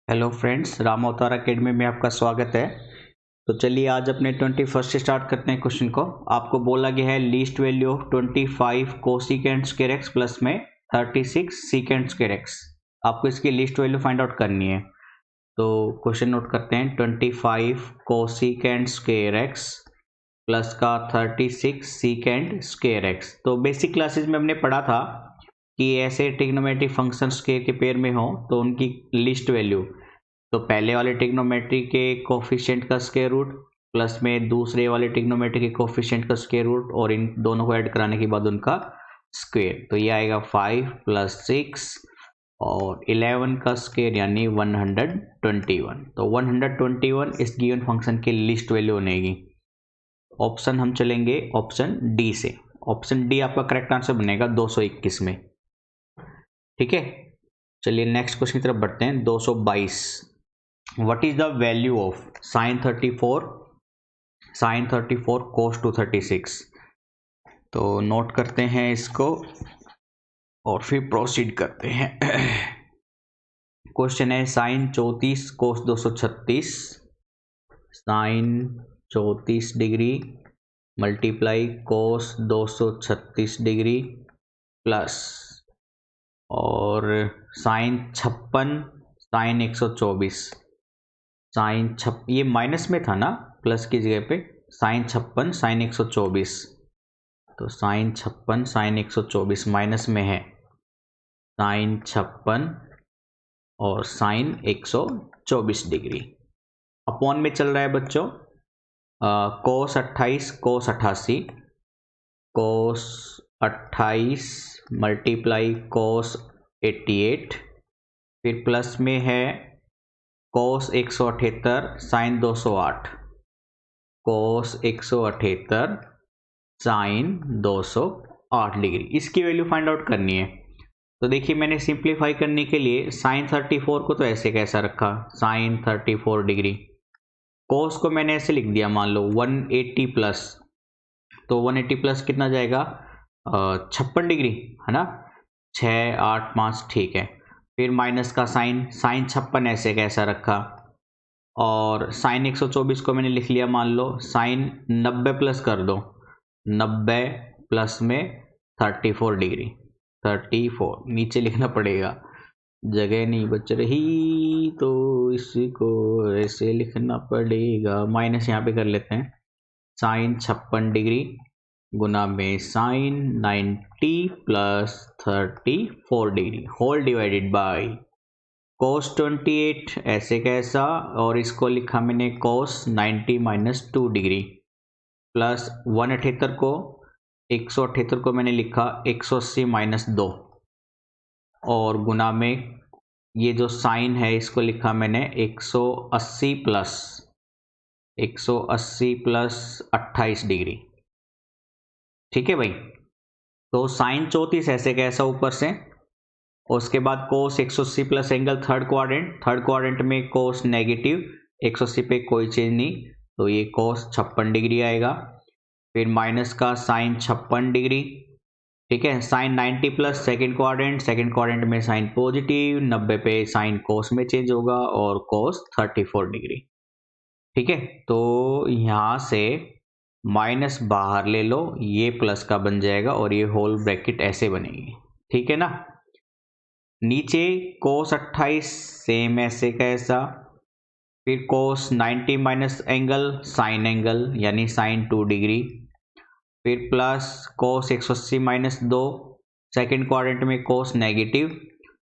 Hello friends, Ram अवतार academy में आपका स्वागत है। तो चलिए आज अपने 21st से स्टार्ट करते हैं क्वेश्चन को। आपको बोला गया है least value of 25 cosecant square x plus में 36 सीकेंट स्क्वायर एक्स। आपको इसकी लीस्ट वैल्यू फाइंड आउट करनी है। तो क्वेश्चन नोट करते हैं, 25 कोसिकेंट स्क्वायर एक्स प्लस का 36 सीकेंट स्क्वायर एक्स। तो बेसिक क्लासेस में हमने पढ़ा था कि ऐसे ट्रिग्नोमेट्रिक फंक्शन स्क्वायर के पेयर में हो तो उनकी लिस्ट वैल्यू, तो पहले वाले ट्रिग्नोमेट्री के कोफिशिएंट का स्क्वायर रूट प्लस में दूसरे वाले ट्रिग्नोमेट्री के कोफिशिएंट का स्क्वायर रूट और इन दोनों को ऐड कराने के बाद उनका स्क्वायर। तो ये आएगा 5 + 6 और 11 का स्क्वायर यानी 121। तो 121 इस गिवन फंक्शन की लिस्ट वैल्यू बनेगी। ऑप्शन हम चलेंगे ऑप्शन डी से। ऑप्शन डी आपका करेक्ट आंसर बनेगा 221 में। ठीक है, चलिए नेक्स्ट क्वेश्चन की तरफ बढ़ते हैं। 222, what is the value of sin 34 cos 236। तो नोट करते हैं इसको और फिर प्रोसीड करते हैं। क्वेश्चन है sin 34 cos 236, sin 34 degree multiply cos 236 degree plus और sin 56 sin 124। ये माइनस में था ना, प्लस की जगह पे sin 56 sin 124। तो sin 56 sin 124 माइनस में है sin 56 और sin 124 डिग्री। अपॉन में चल रहा है बच्चों cos 28 cos 88, cos 28 multiply cos 88, फिर प्लस में है cos 178 sin 208, cos 178 sin 208 degree. इसकी वैल्यू फाइंड आउट करनी है। तो देखिए मैंने सिंप्लीफाई करने के लिए sin 34 को तो ऐसे कैसा रखा, sin 34 डिग्री, cos को मैंने ऐसे लिख दिया, मान लो 180 प्लस, तो 180 प्लस कितना जाएगा 56 डिग्री है ना, 6 8 5, ठीक है। फिर माइनस का sin 56 ऐसे कैसा रखा, और sin 124 को मैंने लिख लिया, मान लो sin 90 प्लस कर दो, 90 प्लस में 34 डिग्री, 34 नीचे लिखना पड़ेगा, जगह नहीं बच रही तो इसको ऐसे लिखना पड़ेगा, माइनस यहाँ पे कर लेते हैं, sin 56 डिग्री गुना में sin 90 plus 34 degree whole divided by cos 28 ऐसे कैसा, और इसको लिखा मैंने cos 90 माइनस 2 डिग्री प्लस 178 को 178 को मैंने लिखा 180 माइनस 2 और गुना में ये जो साइन है इसको लिखा मैंने 180 प्लस 28 डिग्री। ठीक है भाई, तो साइन 34 ऐसे कैसा ऊपर से, और उसके बाद कोस 180 प्लस एंगल थर्ड क्वाड्रेंट में कोस नेगेटिव 180 पे कोई चेंज नहीं, तो ये कोस 56 डिग्री आएगा। फिर माइनस का साइन 56 डिग्री, ठीक है। साइन 90 प्लस सेकेंड क्वाड्रेंट में साइन पॉजिटिव, 90 पे साइन कोस में चेंज होगा और कोस 34 डिग्री। ठीक है, तो यहाँ से माइनस बाहर ले लो, ये प्लस का बन जाएगा और ये होल ब्रैकेट ऐसे बनेगी। ठीक है ना, नीचे कोस 28 सेम ऐसे कैसा, फिर कोस 90 माइनस एंगल साइन एंगल यानी साइन 2 डिग्री, फिर plus cos 180 minus 2 second quadrant में कोस नेगेटिव,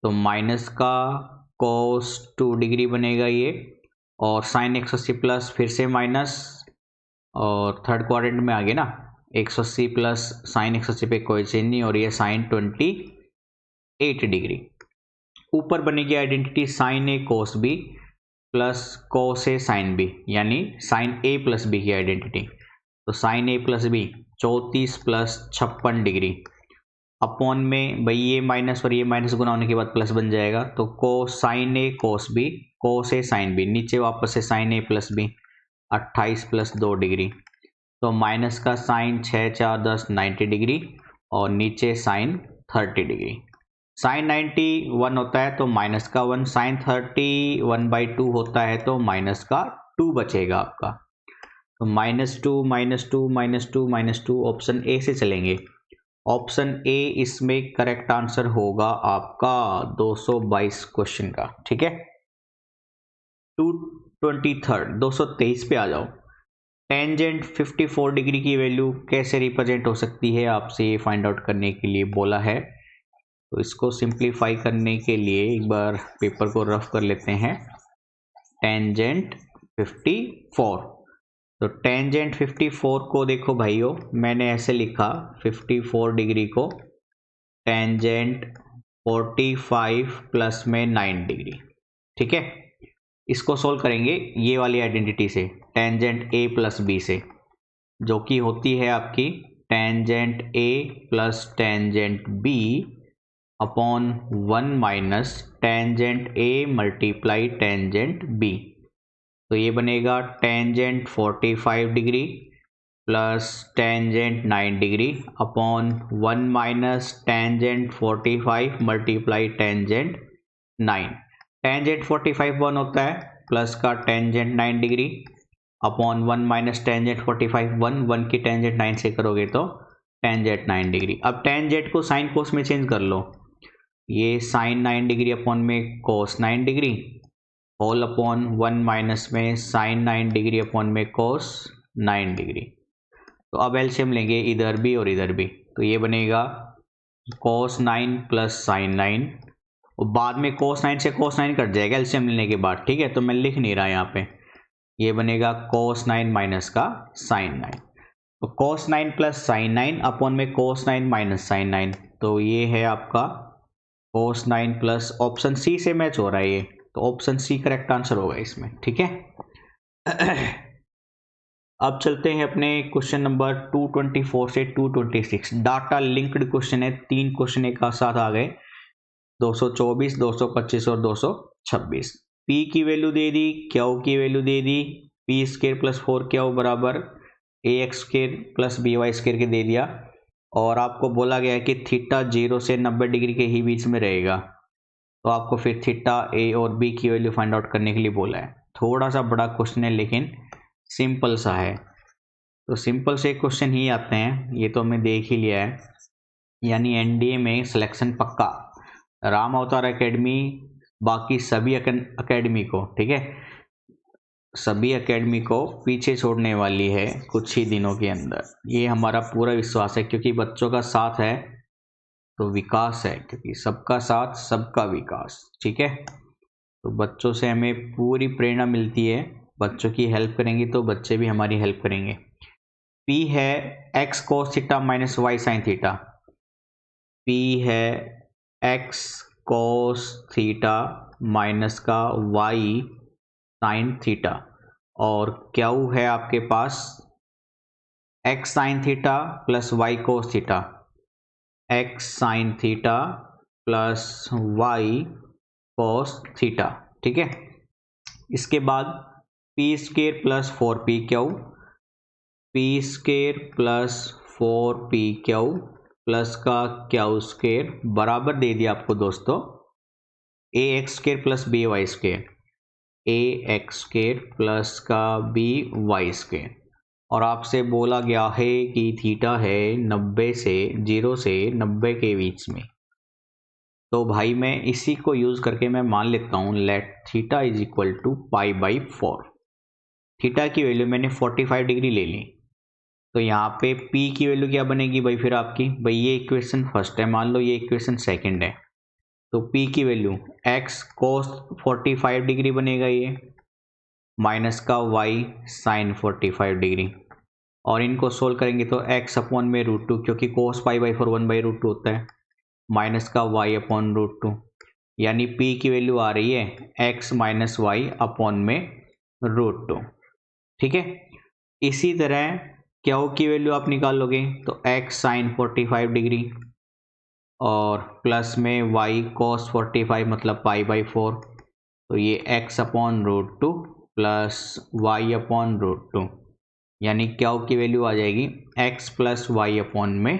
तो माइनस का कोस 2 डिग्री बनेगा ये, और साइन 180 प्लस फिर से माइनस, और थर्ड क्वाड्रेंट में आ गया ना 180 प्लस साइन 180 पे कोई चेंज नहीं, और ये साइन 28 डिग्री। ऊपर बनेगी identity sine A cos B plus cos A sine B, यानी साइन ए प्लस बी की आइडेंटिटी। तो sine A plus B 34 plus 56 degree upon में भाई ये माइनस और ये माइनस गुना होने के बाद प्लस बन जाएगा, तो कोस sign A cos B cos A sine B, नीचे वापस से sign A plus B 28 plus 2 degree, तो माइनस का साइन 6 4 10 90 डिग्री और नीचे साइन 30 डिग्री। साइन 90 1 होता है तो माइनस का 1, साइन 30 1/2 होता है तो माइनस का 2 बचेगा आपका। तो -2 -2 -2 -2 ऑप्शन ए से चलेंगे। ऑप्शन ए इसमें करेक्ट आंसर होगा आपका 222 क्वेश्चन का। ठीक है, 223 223 पे आ जाओ। टेंजेंट 54 डिग्री की वैल्यू कैसे रिप्रेजेंट हो सकती है, आपसे ये फाइंड आउट करने के लिए बोला है। तो इसको सिंप्लीफाई करने के लिए एक बार पेपर को रफ कर लेते हैं। टेंजेंट 54, तो टेंजेंट 54 को देखो भाइयों, मैंने ऐसे लिखा 54 डिग्री को टेंजेंट 45 प्लस में 9 डिग्री। ठीक है, इसको सोल्व करेंगे ये वाली आइडेंटिटी से, टेंजेंट ए प्लस बी से, जो कि होती है आपकी tangent A plus tangent B upon 1 minus tangent A multiply tangent B. तो ये बनेगा tangent 45 degree plus tangent 9 degree upon 1 minus tangent 45 multiply tangent 9। Tangent 45 1 होता है, प्लस का tangent 9 degree upon 1 minus tangent 45 1 की टेंजेंट 9 से करोगे तो टेंजेंट 9 डिग्री। अब टेंजेंट को साइन कोस में चेंज कर लो, ये साइन 9 डिग्री अपॉन में कोस 9 डिग्री होल अपॉन 1 माइनस में साइन 9 डिग्री अपॉन में कोस 9 डिग्री। तो अब एलसीएम लेंगे इधर भी और इधर भी, तो ये बनेगा कोस 9 प्लस साइन 9, और बाद में कोस 9 से कोस 9 कट जाएगा एलसीएम लेने के बाद। ठीक है, तो मैं लिख नहीं रहा यहाँ पे, ये बनेगा कोस 9 माइनस का साइन 9। तो कोस 9 प्लस साइन 9 अपॉन में कोस 9 माइनस साइन 9, तो ये है आपका कोस 9 प्लस, ऑप्शन सी से मैच हो रहा है ये, तो ऑप्शन सी करेक्ट आंसर होगा इसमें। ठीक है, अब चलते हैं अपने क्वेश्चन नंबर 224 से 226। डाटा लिंक्ड क्वेश्चन है, 3 क्वेश्चन एक साथ आ गए, 224 225 और 226। पी की वैल्यू दे दी, क्यू की वैल्यू दे दी, पी स्क्र प्लस 4 बराबर A X square plus B Y square के दे दिया, और आपको बोला गया है कि थीटा 0 से 90 डिग्री के ही बीच में रहेगा। तो आपको फिर थीटा ए और बी की वैल्यू फाइंड आउट करने के लिए बोला है। थोड़ा सा बड़ा क्वेश्चन है लेकिन सिंपल सा है, तो सिंपल से क्वेश्चन ही आते हैं, ये तो हमने देख ही लिया है। यानी एनडीए में सिलेक्शन पक्का, राम अवतार एकेडमी बाकी सभी एकेडमी को, ठीक है, सभी एकेडमी को पीछे छोड़ने वाली है कुछ ही दिनों के अंदर, ये हमारा पूरा विश्वास है। क्योंकि बच्चों का साथ है तो विकास है, क्योंकि सबका साथ सबका विकास। ठीक है, तो बच्चों से हमें पूरी प्रेरणा मिलती है, बच्चों की हेल्प करेंगे तो बच्चे भी हमारी हेल्प करेंगे। P है x cos theta minus Y sine theta, P है x कोस थीटा माइनस का y साइन थीटा, और Q है आपके पास x sine theta plus y cos theta, x sine theta plus y cos theta. ठीक है, इसके बाद P square plus 4p Q, P square plus 4p Q plus का क्यू स्क्र बराबर दे दिया आपको दोस्तों A X square plus B Y square, A X square plus का बी वाई स्क्र, और आपसे बोला गया है कि थीटा है 90 से 0 से 90 के बीच में। तो भाई मैं इसी को यूज़ करके मैं मान लेता हूँ let theta is equal to π/4। Theta की वैल्यू मैंने 45 डिग्री ले ली, तो यहाँ पे p की वैल्यू क्या बनेगी भाई फिर आपकी, भाई ये इक्वेशन फर्स्ट है, मान लो ये इक्वेशन सेकंड है, तो p की वैल्यू x कोस 45 डिग्री बनेगा ये, माइनस का y साइन 45 डिग्री, और इनको सोल्व करेंगे तो x अपॉन में √2, क्योंकि कोस π/4 1/√2 होता है, माइनस का y अपॉन √2, यानी p की वैल्यू आ रही है x माइनस वाई अपॉन में √2। ठीक है, इसी तरह क्यू की वैल्यू आप निकालोगे तो x साइन 45 डिग्री और प्लस में y कॉस 45 मतलब π/4, तो ये x upon √2 plus y upon √2, यानी क्यू की वैल्यू आ जाएगी x प्लस वाई अपॉन में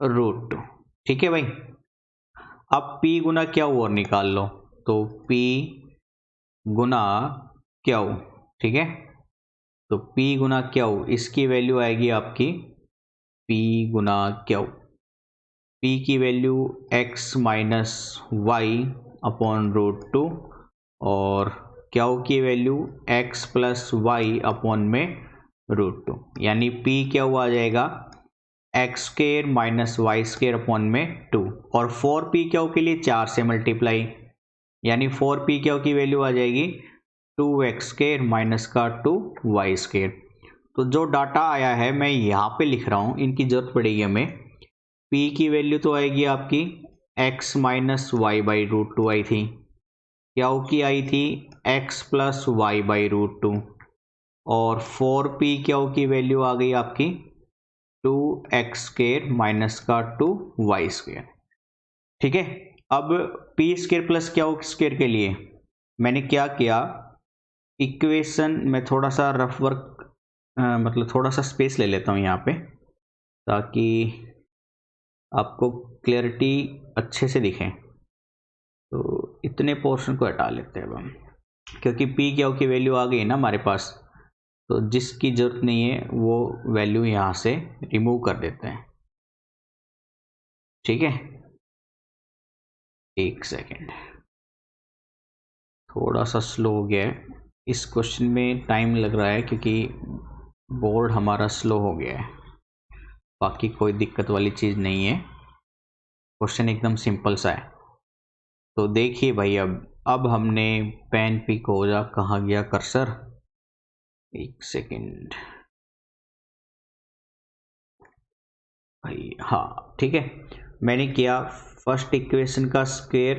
√2। ठीक है भाई, अब P गुना क्यू और निकाल लो, तो P गुना क्यू, ठीक है। तो P गुना क्यू, इसकी वैल्यू आएगी आपकी P गुना क्यू। P की value x minus y upon root two और क्यू की value x plus y upon में रूट टू, यानी P क्यू आ जाएगा x square minus y square upon में 2 और 4p क्यू के लिए 4 से मल्टीप्लाई, यानी 4p क्यू की वैल्यू आ जाएगी 2x स्केयर माइनस का 2y स्केयर। तो जो डाटा आया है मैं यहाँ पे लिख रहा हूँ, इनकी जरूरत पड़ेगी हमें। p की वैल्यू तो आएगी आपकी x minus Y by root two आई थी, क्यू की आई थी x plus Y by root two और 4p क्यू की वैल्यू आ गई आपकी 2x स्केयर माइनस का 2y स्केयर, ठीक है। अब p square plus Q square के लिए मैंने क्या किया, इक्वेशन में थोड़ा सा रफ वर्क मतलब थोड़ा सा स्पेस ले लेता हूँ यहाँ पे, ताकि आपको क्लैरिटी अच्छे से दिखे। तो इतने पोर्शन को हटा लेते हैं अब हम, क्योंकि p क्यू की वैल्यू आ गई ना हमारे पास, तो जिसकी जरूरत नहीं है वो वैल्यू यहाँ से रिमूव कर देते हैं, ठीक है। एक सेकेंड, थोड़ा सा स्लो हो गया है, इस क्वेश्चन में टाइम लग रहा है क्योंकि बोर्ड हमारा स्लो हो गया है, बाकी कोई दिक्कत वाली चीज़ नहीं है, क्वेश्चन एकदम सिंपल सा है। तो देखिए भाई, अब हमने पेन पिक हो जा, कहाँ गया कर्सर, एक सेकेंड भाई, हाँ ठीक है। मैंने किया फर्स्ट इक्वेशन का स्क्वायर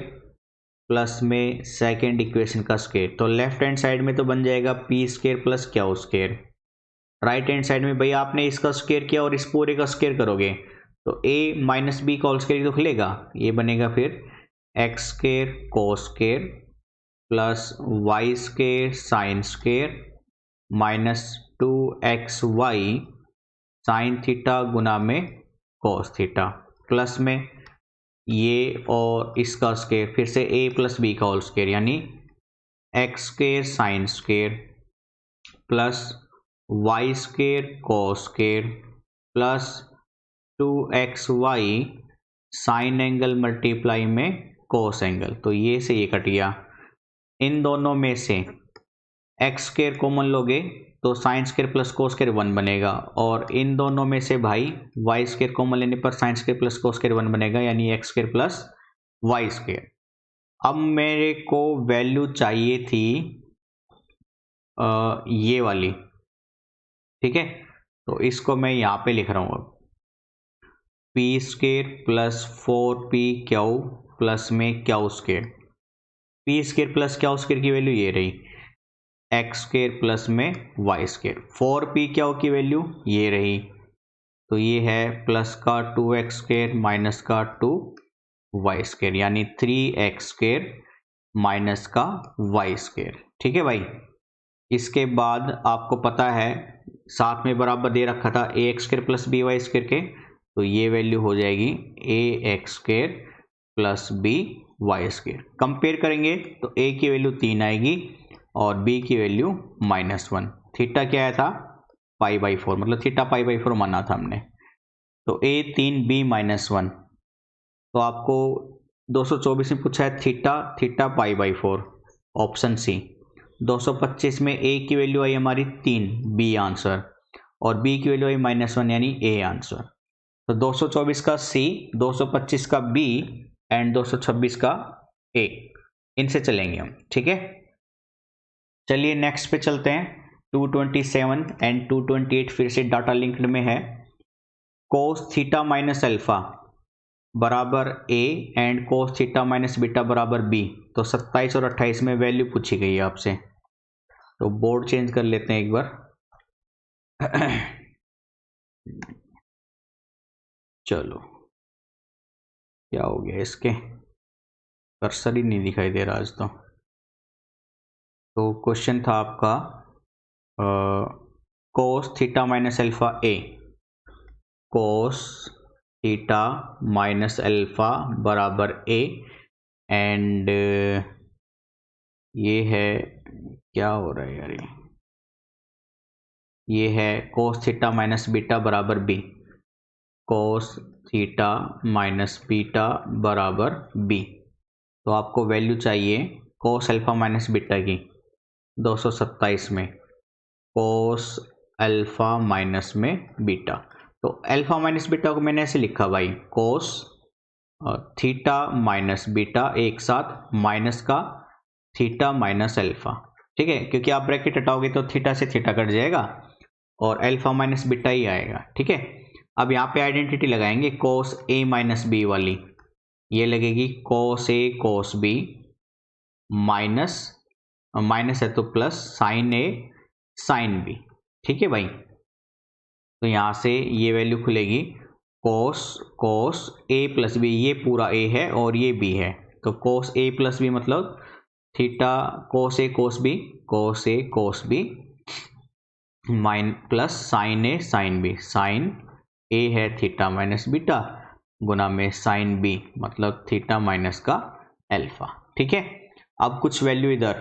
प्लस में सेकेंड इक्वेशन का स्क्वायर, तो लेफ्ट हैंड साइड में तो बन जाएगा P square plus Q square, right hand side में भाई आपने इसका स्क्वायर किया और इस पूरे का स्क्वायर करोगे तो a माइनस बी का होल स्क्वायर तो खुलेगा, ये बनेगा फिर X square cos square plus Y square sine square minus 2xy sine theta गुना में कोस थीटा प्लस में ये और इसका स्क्वायर, फिर से a प्लस बी का होल स्क्वायर, यानी x square sine square plus Y square cos square plus 2xy sine angle multiply में कोस एंगल, तो ये से ये कट गया। इन दोनों में से एक्स स्क्वायर कॉमन लोगे तो sign square plus cos square 1 बनेगा, और इन दोनों में से भाई वाई स्क्वायर कॉमन लेने पर sine square plus cos square 1 बनेगा, यानी x square plus Y square. अब मेरे को वैल्यू चाहिए थी ये वाली, ठीक है। तो इसको मैं यहाँ पे लिख रहा हूँ, अब P square plus 4p Q plus में Q square, P square plus Q square की वैल्यू ये रही एक्स स्क्वायर प्लस में वाई स्क्वायर, 4p क्यू की वैल्यू ये रही, तो ये है प्लस का 2x स्क्वायर माइनस का 2y स्क्वायर, यानी 3x स्क्वायर माइनस का y स्क्वायर, ठीक है भाई। इसके बाद आपको पता है साथ में बराबर दे रखा था a x square plus B y square के, तो ये वैल्यू हो जाएगी a x square plus B y square. Compare करेंगे तो ए की वैल्यू 3 आएगी और बी की वैल्यू -1। थीटा क्या आया था π/4, मतलब थीटा π/4 माना था हमने, तो ए 3 बी -1, तो आपको 224 में पूछा है थीटा π/4, ऑप्शन सी। 225 में ए की वैल्यू आई हमारी 3, बी आंसर, और बी की वैल्यू आई -1 यानी ए आंसर। तो 224 का सी, 225 का बी एंड 226 का ए, इनसे चलेंगे हम, ठीक है। चलिए नेक्स्ट पे चलते हैं। 227 एंड 228 फिर से डाटा लिंक्ड में है। कोस थीटा माइनस अल्फा बराबर A and cos theta minus beta बराबर बी, तो 27 और 28 में वैल्यू पूछी गई है आपसे, तो बोर्ड चेंज कर लेते हैं एक बार। चलो क्या हो गया, इसके कर्सर ही नहीं दिखाई दे रहा आज तो क्वेश्चन था आपका कोस थीटा माइनस अल्फा ए, कोस थीटा माइनस अल्फा बराबर ए, एंड ये है, क्या हो रहा है यार, ये है कोस थीटा माइनस बीटा बराबर B, cos theta minus beta बराबर बी। तो आपको वैल्यू चाहिए कोस अल्फा माइनस बीटा की 227 में, कोस अल्फा माइनस में बीटा। तो अल्फा माइनस बीटा को मैंने ऐसे लिखा भाई, कोस थीटा माइनस बीटा एक साथ माइनस का थीटा माइनस अल्फा, ठीक है, क्योंकि आप ब्रैकेट हटाओगे तो थीटा से थीटा कट जाएगा और अल्फा माइनस बीटा ही आएगा, ठीक है। अब यहाँ पे आइडेंटिटी लगाएंगे कोस ए माइनस बी वाली, ये लगेगी कोस a cos B minus, minus है तो plus sine a sine B, ठीक है भाई। तो यहाँ से ये वैल्यू खुलेगी कोस ए प्लस बी, ये पूरा ए है और ये बी है, तो कोस ए प्लस बी मतलब theta cos a cos b minus plus sine a sine b, sine a है थीटा माइनस बीटा गुना में साइन बी मतलब थीटा माइनस का अल्फा, ठीक है। अब कुछ वैल्यू इधर,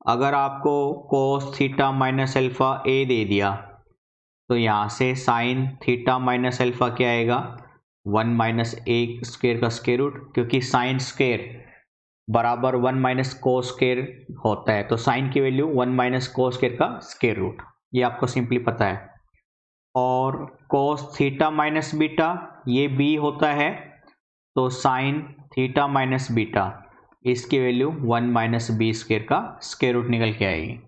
अगर आपको cos theta minus alpha a दे दिया तो यहाँ से साइन थीटा माइनस अल्फा क्या आएगा, 1 माइनस ए स्क्वेयर का स्क्वायर रूट, क्योंकि साइन स्क्वेयर बराबर 1 माइनस कोस स्क्वेयर होता है, तो साइन की वैल्यू 1 माइनस कोस स्क्वेयर का स्क्वायर रूट, ये आपको सिंपली पता है। और कोस थीटा माइनस बीटा ये बी होता है, तो साइन थीटा माइनस बीटा इसकी वैल्यू 1 माइनस बी स्क्वेयर का स्क्वायर रूट निकल के आएगी।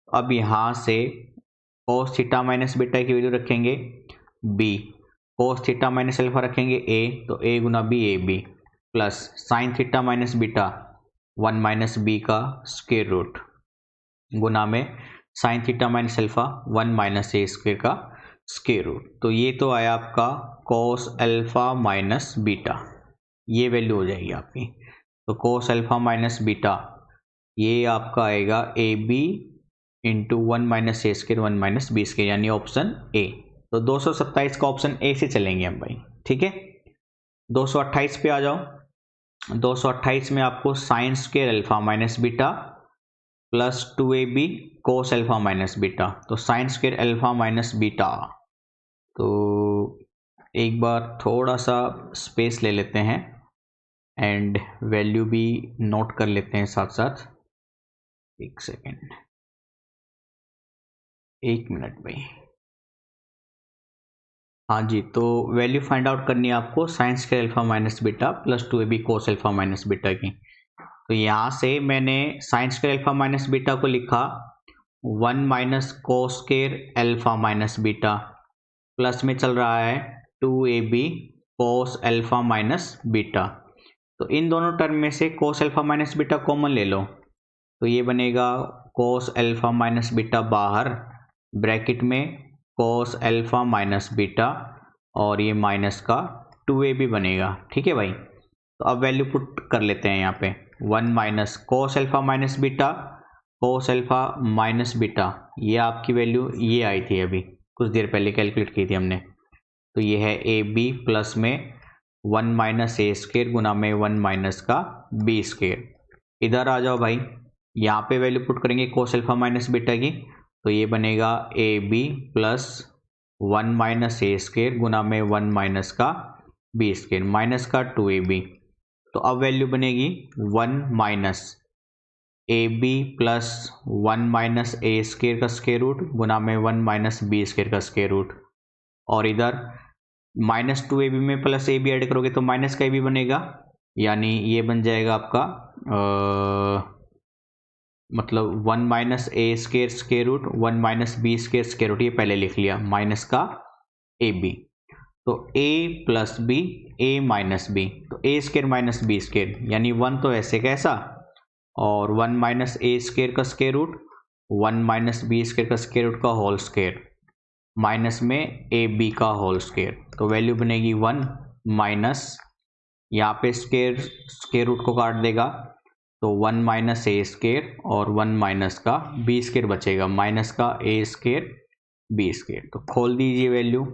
अब यहाँ से कोस थीटा माइनस बीटा की वैल्यू रखेंगे b, cos theta minus alpha रखेंगे ए, तो ए गुना b a B plus sine theta minus beta 1 minus B का स्क्वायर रूट गुना में sine theta minus alpha 1 minus ए स्क्वायर का स्क्वायर रूट। तो ये तो आया आपका कोस अल्फा माइनस बीटा, ये वैल्यू हो जाएगी आपकी। तो कोस अल्फा माइनस बीटा ये आपका आएगा A B into 1 minus A square 1 minus B square, यानी ऑप्शन ए। तो 227 का ऑप्शन ए से चलेंगे हम भाई, ठीक है। 228 पे आ जाओ, 228 में आपको sine square alpha minus beta plus 2ab cos alpha minus beta, तो sine square alpha minus beta, तो एक बार थोड़ा सा स्पेस ले लेते हैं एंड वैल्यू भी नोट कर लेते हैं साथ साथ, एक सेकेंड, 1 मिनट भाई। हाँ जी, तो वैल्यू फाइंड आउट करनी है आपको sine square alpha minus beta plus 2ab cos alpha minus beta की। तो यहाँ से मैंने sine square alpha minus beta को लिखा 1 minus cos square alpha minus beta, plus में चल रहा है 2ab cos alpha minus beta. तो इन दोनों टर्म में से कोस अल्फा माइनस बीटा कॉमन ले लो, तो ये बनेगा कोस अल्फा माइनस बीटा बाहर, ब्रैकेट में कोस अल्फा माइनस बीटा और ये माइनस का 2ab बनेगा, ठीक है भाई। तो अब वैल्यू पुट कर लेते हैं यहाँ पे, 1 माइनस कोस अल्फा माइनस बीटा कोस अल्फा माइनस बीटा, ये आपकी वैल्यू ये आई थी अभी कुछ देर पहले कैलकुलेट की थी हमने, तो ये है ए बी प्लस में 1 माइनस ए स्क्वेयर गुना में 1 माइनस का बी स्क्वेयर। इधर आ जाओ भाई, यहाँ पे वैल्यू पुट करेंगे कोस अल्फा माइनस बीटा की, तो ये बनेगा a B plus 1 minus A square गुना में 1 माइनस का बी स्क्वेयर माइनस का 2ab। तो अब वैल्यू बनेगी 1 minus A B plus 1 minus A square का स्क्वेयर रूट गुना में 1 माइनस बी स्क्वेयर का स्क्वेयर रूट, और इधर माइनस 2ab में प्लस ए बी ऐड करोगे तो माइनस का ए बी बनेगा, यानी ये बन जाएगा आपका मतलब 1 माइनस ए square square root 1 minus B square square root, ये पहले लिख लिया माइनस का ए बी। तो a plus b a minus b, तो a square minus B square यानी 1 तो ऐसे कैसा, और 1 माइनस ए स्क्वेयर का square root 1 minus B square का स्क्वेयर रूट का होल स्क्वेयर माइनस में ए बी का होल स्क्वेयर। तो वैल्यू बनेगी 1 माइनस, यहाँ पे स्क्वेयर रूट को काट देगा तो 1 माइनस ए स्क्वेयर और 1 माइनस का बी स्क्वेयर बचेगा, माइनस का ए स्क्वेयर बी स्क्वेयर। तो खोल दीजिए वैल्यू,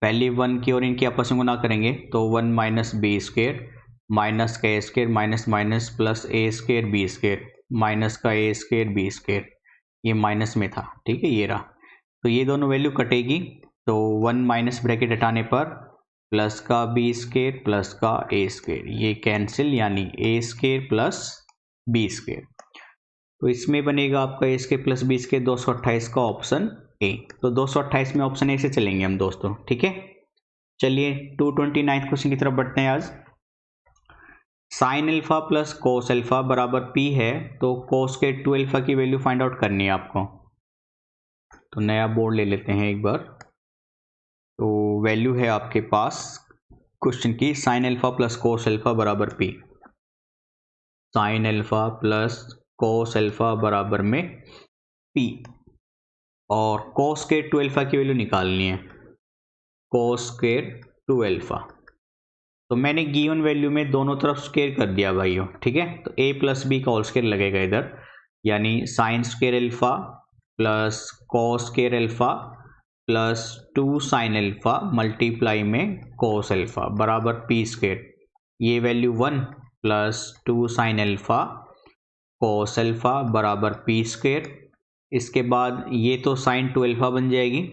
पहले 1 की और इनकी आपस में गुना करेंगे तो 1 माइनस बी स्क्वेयर माइनस का ए स्क्वेयर माइनस माइनस प्लस ए स्क्वेयर बी स्क्वेयर माइनस का ए स्क्वेयर बी स्क्वेयर, ये माइनस में था, ठीक है, ये रहा। तो ये दोनों वैल्यू कटेगी तो 1 माइनस ब्रैकेट हटाने पर प्लस का बी स्क्वेयर प्लस का ए स्क्वेयर, ये कैंसिल, यानी ए स्क्वेयर प्लस बी स्क्वेयर। तो इसमें बनेगा आपका ए स्क्वेयर प्लस बी स्क्वेयर 228 का ऑप्शन ए। तो 228 में ऑप्शन ए से चलेंगे हम दोस्तों, ठीक है। चलिए 229 क्वेश्चन की तरफ बढ़ते हैं। आज sign alpha plus cos alpha बराबर पी है, तो कोस के 2 अल्फा की वैल्यू फाइंड आउट करनी है आपको। तो नया बोर्ड ले लेते हैं एक बार। तो वैल्यू है आपके पास क्वेश्चन की sine alpha plus cos alpha बराबर p. Sine alpha plus cos alpha बराबर में पी, और कोस के 2 अल्फा की वैल्यू निकालनी है। कोस स्क्वायर 2 अल्फा, तो मैंने गिवन वैल्यू में दोनों तरफ स्क्वायर कर दिया भाइयों, ठीक है। तो a प्लस बी का होल स्क्वायर लगेगा इधर, यानी sine square alpha plus cos square alpha plus 2 sine alpha multiply में कोस अल्फा बराबर पी स्क्वायर। ये value 1 plus 2 sine alpha cos alpha बराबर पी स्क्वायर। इसके बाद ये तो साइन 2 अल्फा बन जाएगी,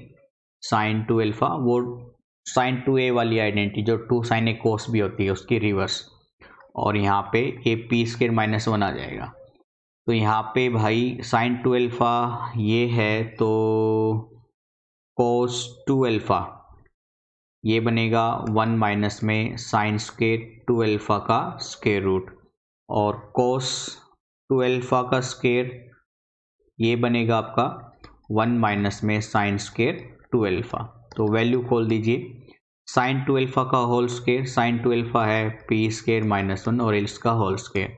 साइन 2 अल्फा, वो साइन 2a वाली आइडेंटिटी जो 2 साइन ए कोस भी होती है उसकी रिवर्स, और यहाँ पे ए पी स्क्वायर माइनस 1 आ जाएगा। तो यहाँ पे भाई साइन 2 अल्फा ये है, तो कोस 2 अल्फा ये बनेगा 1 माइनस में साइन स्क्वायर 2 अल्फा का स्क्वायर रूट, और कोस 2 अल्फा का स्क्वायर ये बनेगा आपका 1 माइनस में साइन स्क्वायर 2 अल्फा। तो वैल्यू खोल दीजिए, साइन 2 अल्फा का होल स्क्वायर, साइन 2 अल्फा है पी स्क्वायर माइनस 1 और इसका होल स्क्वायर,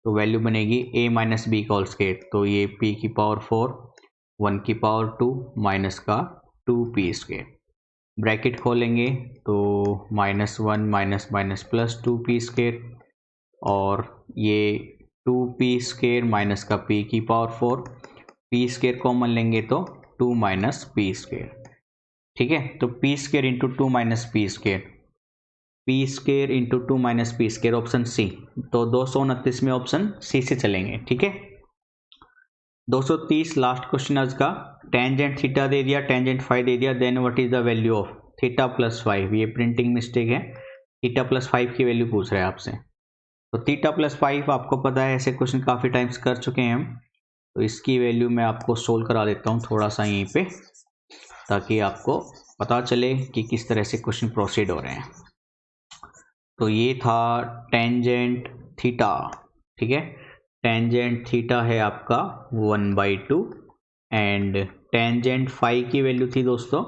तो वैल्यू बनेगी a माइनस बी का होल स्क्वायर, तो ये p की पावर 4 1 की पावर 2 माइनस का 2p स्क्वायर। ब्रैकेट खोलेंगे तो -1 minus minus plus 2p square, और ये 2p स्क्वायर माइनस का p की पावर 4, p स्क्वायर कॉमन लेंगे तो 2 माइनस p स्क्वायर, ठीक है। तो P square into 2 minus P square, P square into 2 minus P square, option C. तो 229 में ऑप्शन सी से चलेंगे, ठीक है। 230 लास्ट क्वेश्चन आज का। टेंजेंट थीटा दे दिया, टेंजेंट फाई दे दिया, then what is the value of theta plus 5। ये प्रिंटिंग मिस्टेक है, थीटा प्लस 5 की वैल्यू पूछ रहा है आपसे। तो थीटा प्लस 5 आपको पता है, ऐसे क्वेश्चन काफ़ी टाइम्स कर चुके हैं हम। तो इसकी वैल्यू मैं आपको सोल्व करा देता हूँ थोड़ा सा यहीं पे, ताकि आपको पता चले कि किस तरह से क्वेश्चन प्रोसीड हो रहे हैं। तो ये था टेंजेंट थीटा, ठीक है। टेंजेंट थीटा है आपका 1/2 एंड टेंजेंट फाई की वैल्यू थी दोस्तों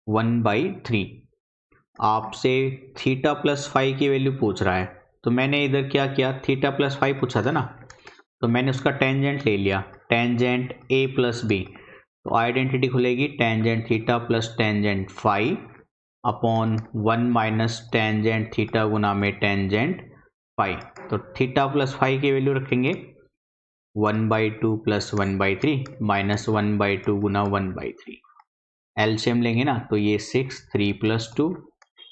1/3। आपसे थीटा प्लस फाई की वैल्यू पूछ रहा है, तो मैंने इधर क्या किया, थीटा प्लस फाई पूछा था ना, तो मैंने उसका टेंजेंट ले लिया, टेंजेंट a प्लस बी। तो आइडेंटिटी खुलेगी tangent theta plus tangent phi upon 1 minus tangent theta गुना में टेंजेंट फाई। तो थीटा प्लस फाई की वैल्यू रखेंगे 1/2 प्लस 1/3 माइनस 1/2 गुना 1/3। एलसीएम लेंगे ना, तो ये 6 3 प्लस 2,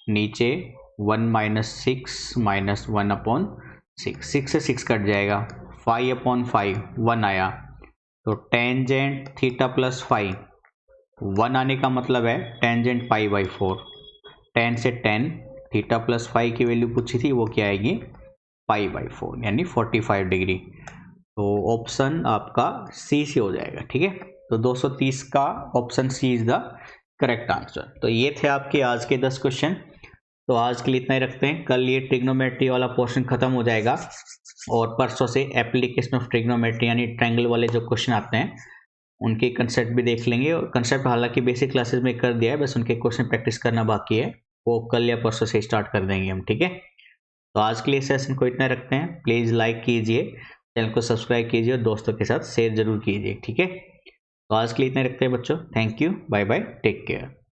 नीचे 1 माइनस 6 माइनस 1 अपॉन 6, 6 से 6 कट जाएगा, 5 अपॉन 5 1 आया। तो टेंजेंट थीटा प्लस फाई 1 आने का मतलब है टेंजेंट पाई बाई 4, 10 से 10, थीटा प्लस फाई की वैल्यू पूछी थी वो क्या आएगी पाई बाई 4 यानी 45 डिग्री। तो ऑप्शन आपका सी से हो जाएगा, ठीक है। तो 230 का option C is the correct answer. तो ये थे आपके आज के 10 क्वेश्चन। तो आज के लिए इतना ही रखते हैं, कल ये ट्रिग्नोमेट्री वाला पोर्शन खत्म हो जाएगा और परसों से एप्लीकेशन ऑफ ट्रिग्नोमेट्री यानी ट्रायंगल वाले जो क्वेश्चन आते हैं उनके कंसेप्ट भी देख लेंगे। और कंसेप्ट हालांकि बेसिक क्लासेस में कर दिया है, बस उनके क्वेश्चन प्रैक्टिस करना बाकी है, वो कल या परसों से स्टार्ट कर देंगे हम, ठीक है। तो आज के लिए सेशन को इतना रखते हैं। प्लीज़ लाइक कीजिए, चैनल को सब्सक्राइब कीजिए और दोस्तों के साथ शेयर जरूर कीजिए, ठीक है। तो आज के लिए इतना रखते हैं बच्चों, thank you, bye bye, take care.